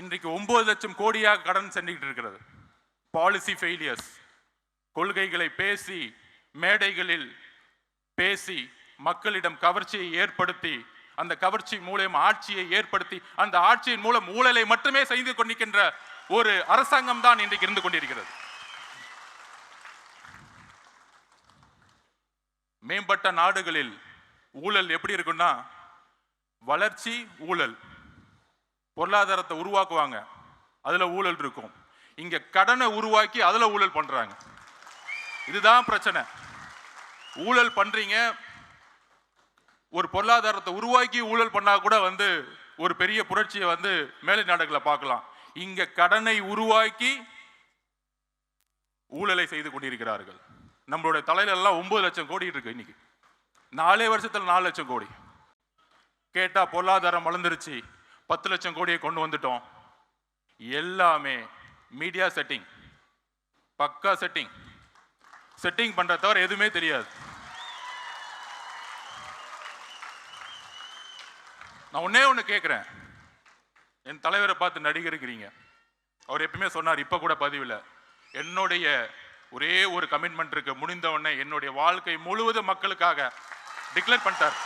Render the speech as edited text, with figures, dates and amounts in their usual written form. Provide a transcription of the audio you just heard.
இன்றைக்கு 9 லட்சம் கோடியாக கடன் சென்றுகிட்டு இருக்கிறது. பாலிசி ஃபெயிலியர்ஸ், கொள்கைகளை பேசி மேடைகளில் பேசி மக்களிடம் கவர்ச்சியை ஏற்படுத்தி அந்த கவர்ச்சி மூலம் ஆட்சியை ஏற்படுத்தி அந்த ஆட்சியின் மூலம் ஊழலை மட்டுமே செய்து கொண்டிருக்கின்ற ஒரு அரசாங்கம் தான் இன்றைக்கு இருந்து கொண்டிருக்கிறது. மேம்பட்ட நாடுகளில் ஊழல் எப்படி இருக்குன்னா, வளர்ச்சி ஊழல், பொருளாதாரத்தை உருவாக்குவாங்க, அதுல ஊழல் இருக்கும். இங்க கடனை உருவாக்கி அதுல ஊழல் பண்றாங்க. இதுதான் பிரச்சனை. ஊழல் பண்றீங்க, ஒரு பொருளாதாரத்தை உருவாக்கி ஊழல் பண்ணா கூட ஒரு பெரிய புரட்சியை மேலை நாடுகளை பார்க்கலாம். இங்க கடனை உருவாக்கி ஊழலை செய்து கொண்டிருக்கிறார்கள். நம்மளுடைய தலையில எல்லாம் 9 லட்சம் கோடி இருக்கு. இன்னைக்கு 4 வருஷத்துல 4 லட்சம் கோடி. கேட்டா பொருளாதாரம் வளர்ந்துருச்சு, 10 லட்சம் கோடியை கொண்டு வந்துட்டோம். எல்லாமே மீடியா செட்டிங், பக்கா செட்டிங் பண்ற தவிர எதுவுமே தெரியாது. நான் ஒண்ணு கேட்கிறேன், என் தலைவரை பார்த்து நடிகருக்கிறீங்க. அவர் எப்பவுமே சொன்னார், இப்ப கூட பதிவில், என்னுடைய ஒரே ஒரு கமிட்மெண்ட் இருக்கு, முடிந்த உடனே என்னுடைய வாழ்க்கை முழுவதும் மக்களுக்காக டிக்ளேர் பண்ணிட்டார்.